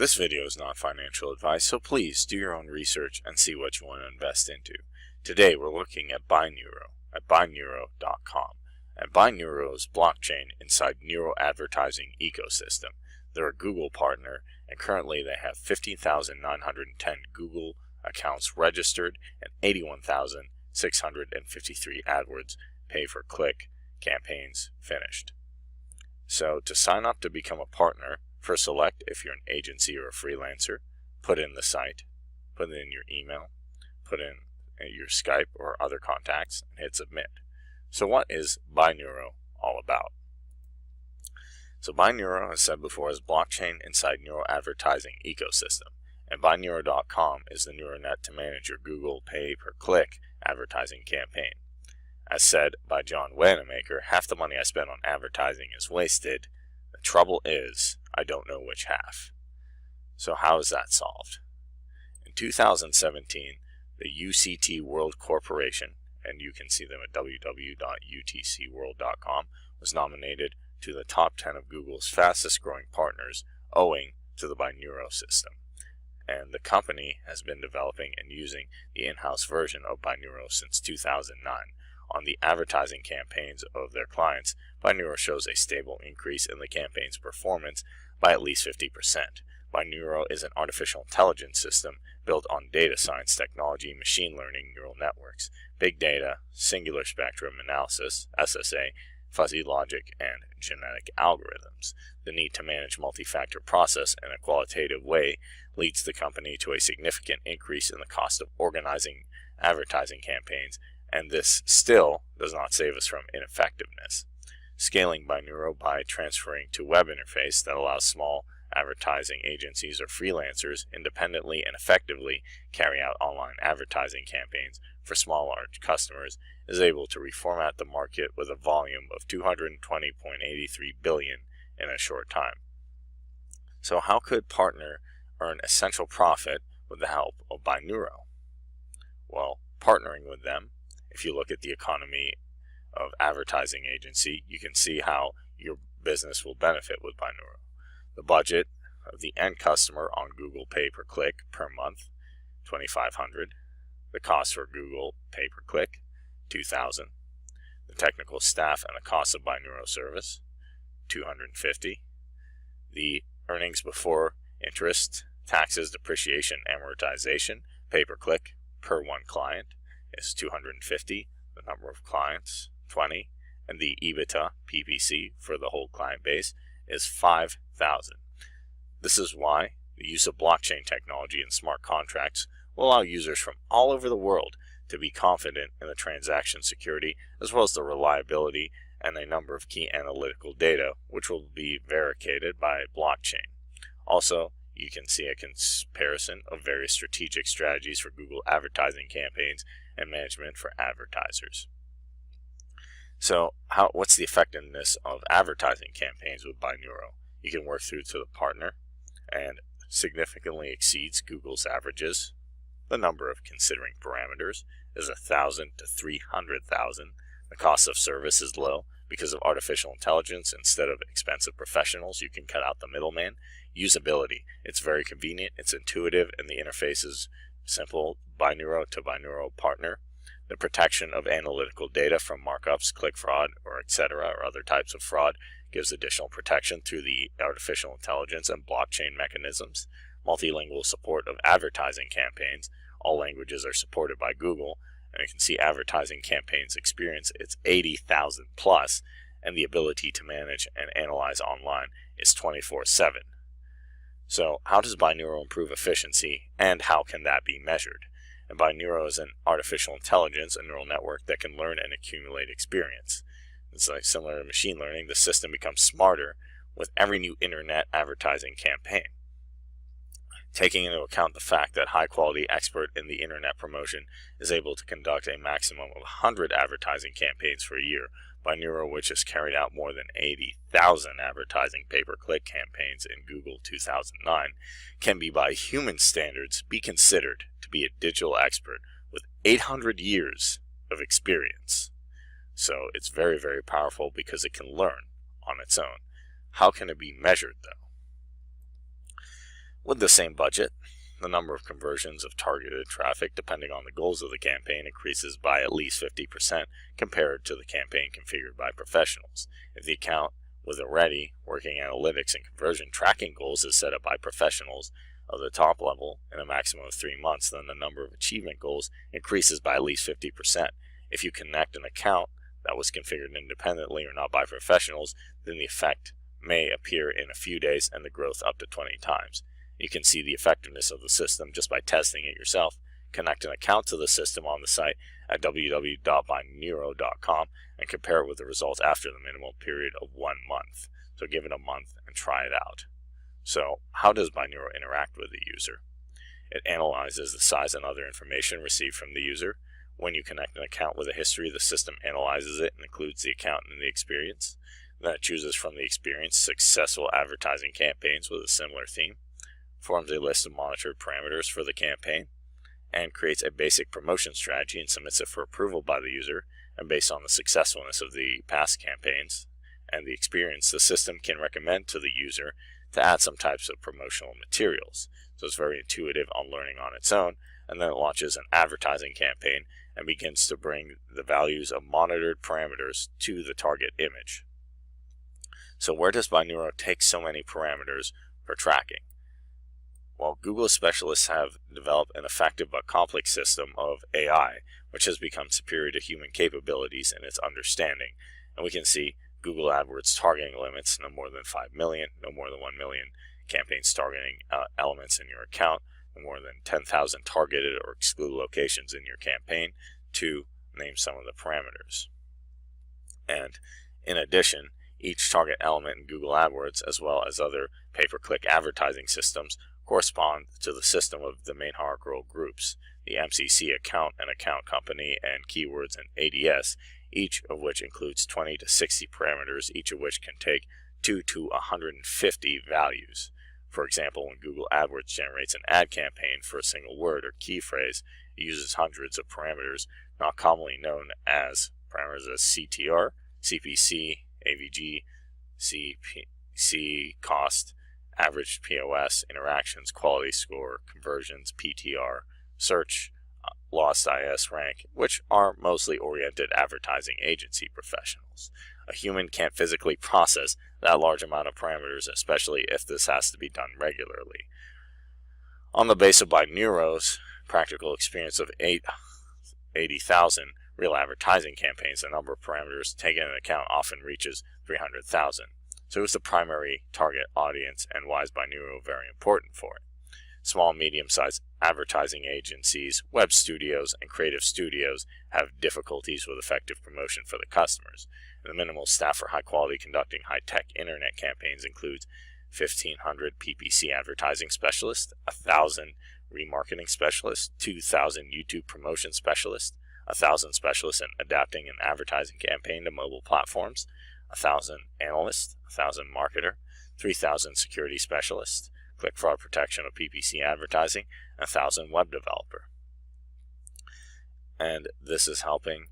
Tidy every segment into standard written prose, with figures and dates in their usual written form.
This video is not financial advice, so please do your own research and see what you want to invest into. Today we're looking at BINEURO at BINEURO.com. And BINEURO is blockchain inside Neuro advertising ecosystem. They're a Google partner, and currently they have 15,910 Google accounts registered and 81,653 AdWords pay-per-click campaigns finished. So to sign up to become a partner, first select if you're an agency or a freelancer, put in the site, put in your email, put in your Skype or other contacts, and hit submit. So what is BINEURO all about? So BINEURO, as said before, is blockchain inside Neuro advertising ecosystem, and BINEURO.com is the neural net to manage your Google pay-per-click advertising campaign. As said by John Wanamaker, half the money I spend on advertising is wasted. The trouble is, I don't know which half. So how is that solved? In 2017, the UCT World Corporation, and you can see them at www.utcworld.com, was nominated to the top 10 of Google's fastest growing partners owing to the BINEURO system. And the company has been developing and using the in-house version of BINEURO since 2009. On the advertising campaigns of their clients, BINEURO shows a stable increase in the campaign's performance by at least 50%. BINEURO is an artificial intelligence system built on data science technology, machine learning neural networks, big data, singular spectrum analysis, SSA, fuzzy logic, and genetic algorithms. The need to manage multi-factor process in a qualitative way leads the company to a significant increase in the cost of organizing advertising campaigns, and this still does not save us from ineffectiveness. Scaling BINEURO by transferring to web interface that allows small advertising agencies or freelancers independently and effectively carry out online advertising campaigns for small large customers is able to reformat the market with a volume of 220.83 billion in a short time. So how could partner earn essential profit with the help of BINEURO? Well, partnering with them, if you look at the economy of advertising agency, you can see how your business will benefit with BINEURO. The budget of the end customer on Google pay-per-click per month, $2,500. The cost for Google pay-per-click, $2,000. The technical staff and the cost of BINEURO service, $250. The earnings before interest, taxes, depreciation, amortization, pay-per-click per one client is 250. The number of clients, 20. And the EBITDA, PPC, for the whole client base is 5,000. This is why the use of blockchain technology and smart contracts will allow users from all over the world to be confident in the transaction security as well as the reliability and a number of key analytical data which will be verified by blockchain. Also, you can see a comparison of various strategic strategies for Google advertising campaigns and management for advertisers. So what's the effectiveness of advertising campaigns with BINEURO? You can work through to the partner and significantly exceeds Google's averages. The number of considering parameters is 1,000 to 300,000. The cost of service is low because of artificial intelligence. Instead of expensive professionals, you can cut out the middleman. Usability, it's very convenient, it's intuitive, and the interface is simple. BINEURO to BINEURO partner. The protection of analytical data from markups, click fraud, or etc., or other types of fraud gives additional protection through the artificial intelligence and blockchain mechanisms. Multilingual support of advertising campaigns. All languages are supported by Google, and you can see advertising campaigns experience it's 80,000 plus, and the ability to manage and analyze online is 24/7. So how does BINEURO improve efficiency, and how can that be measured? And BINEURO is an artificial intelligence, a neural network that can learn and accumulate experience. It's like similar to machine learning. The system becomes smarter with every new internet advertising campaign. Taking into account the fact that high-quality expert in the internet promotion is able to conduct a maximum of 100 advertising campaigns for a year, BINEURO, which has carried out more than 80,000 advertising pay-per-click campaigns in Google 2009, can be by human standards be considered to be a digital expert with 800 years of experience. So it's very, very powerful because it can learn on its own. How can it be measured, though? With the same budget, the number of conversions of targeted traffic, depending on the goals of the campaign, increases by at least 50% compared to the campaign configured by professionals. If the account with already working analytics and conversion tracking goals is set up by professionals of the top level in a maximum of 3 months, then the number of achievement goals increases by at least 50%. If you connect an account that was configured independently or not by professionals, then the effect may appear in a few days and the growth up to 20 times. You can see the effectiveness of the system just by testing it yourself. Connect an account to the system on the site at www.bineuro.com and compare it with the results after the minimum period of 1 month. So give it a month and try it out. So how does BINEURO interact with the user? It analyzes the size and other information received from the user. When you connect an account with a history, the system analyzes it and includes the account in the experience. Then it chooses from the experience successful advertising campaigns with a similar theme, forms a list of monitored parameters for the campaign, and creates a basic promotion strategy and submits it for approval by the user. And based on the successfulness of the past campaigns and the experience, the system can recommend to the user to add some types of promotional materials. So it's very intuitive on learning on its own, and then it launches an advertising campaign and begins to bring the values of monitored parameters to the target image. So where does BINEURO take so many parameters for tracking? Well, Google specialists have developed an effective but complex system of AI, which has become superior to human capabilities in its understanding. And we can see Google AdWords targeting limits, no more than 5 million, no more than 1 million campaigns targeting elements in your account, no more than 10,000 targeted or excluded locations in your campaign, to name some of the parameters. And in addition, each target element in Google AdWords, as well as other pay-per-click advertising systems, correspond to the system of the main hierarchical groups, the MCC account and account company, and keywords and ADS, each of which includes 20 to 60 parameters, each of which can take 2 to 150 values. For example, when Google AdWords generates an ad campaign for a single word or key phrase, it uses hundreds of parameters, not commonly known as parameters as CTR, CPC, AVG, CPC, cost, average POS, interactions, quality score, conversions, PTR, search, lost IS rank, which are mostly oriented advertising agency professionals. A human can't physically process that large amount of parameters, especially if this has to be done regularly. On the base of BINEURO's practical experience of 80,000 real advertising campaigns, the number of parameters taken into account often reaches 300,000. So who's the primary target audience, and why is BINEURO very important for it? Small and medium-sized advertising agencies, web studios, and creative studios have difficulties with effective promotion for the customers. And the minimal staff for high quality conducting high-tech internet campaigns includes 1,500 PPC advertising specialists, 1,000 remarketing specialists, 2,000 YouTube promotion specialists, 1,000 specialists in adapting an advertising campaign to mobile platforms, 1,000 analysts, 1,000 marketer, 3,000 security specialists, click fraud protection of PPC advertising, and 1,000 web developer. And this is helping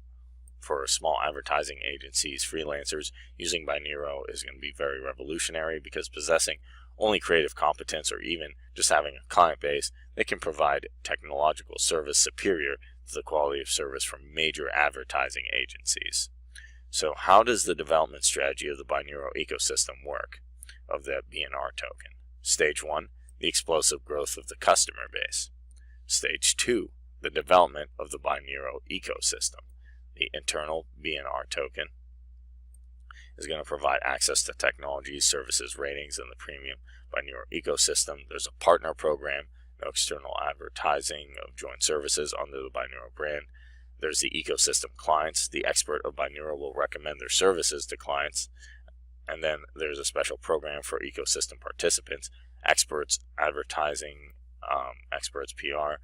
for small advertising agencies, freelancers. Using BINEURO is going to be very revolutionary, because possessing only creative competence or even just having a client base, they can provide technological service superior to the quality of service from major advertising agencies. So how does the development strategy of the BINEURO ecosystem work of the BNR token? Stage 1, the explosive growth of the customer base. Stage 2, the development of the BINEURO ecosystem. The internal BNR token is going to provide access to technologies, services, ratings, and the premium BINEURO ecosystem. There's a partner program, no external advertising of joint services under the BINEURO brand. There's the ecosystem clients. The expert of BINEURO will recommend their services to clients. And then there's a special program for ecosystem participants, experts, advertising, experts, PR,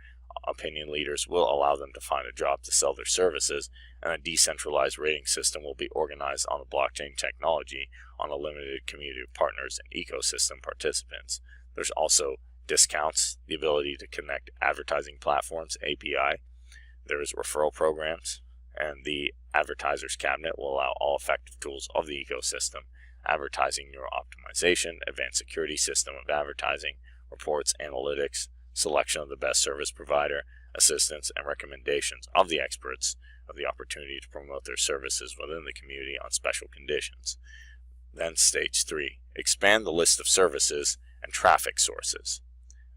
opinion leaders will allow them to find a job to sell their services, and a decentralized rating system will be organized on the blockchain technology on a limited community of partners and ecosystem participants. There's also discounts, the ability to connect advertising platforms, API. There's referral programs, and the advertisers cabinet will allow all effective tools of the ecosystem: advertising neural optimization, advanced security system of advertising, reports, analytics, selection of the best service provider, assistance, and recommendations of the experts of the opportunity to promote their services within the community on special conditions. Then stage 3, expand the list of services and traffic sources.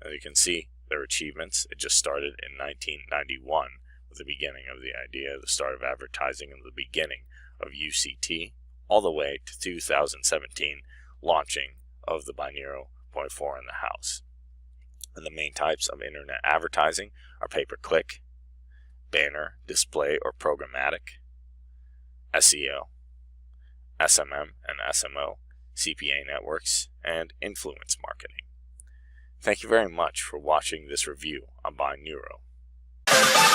As you can see, their achievements, it just started in 1991 with the beginning of the idea, the start of advertising, and the beginning of UCT, all the way to 2017, launching of the BINEURO Point 4 in the house. And the main types of internet advertising are pay-per-click, banner, display, or programmatic, SEO, SMM and SMO, CPA networks, and influence marketing. Thank you very much for watching this review on BINEURO.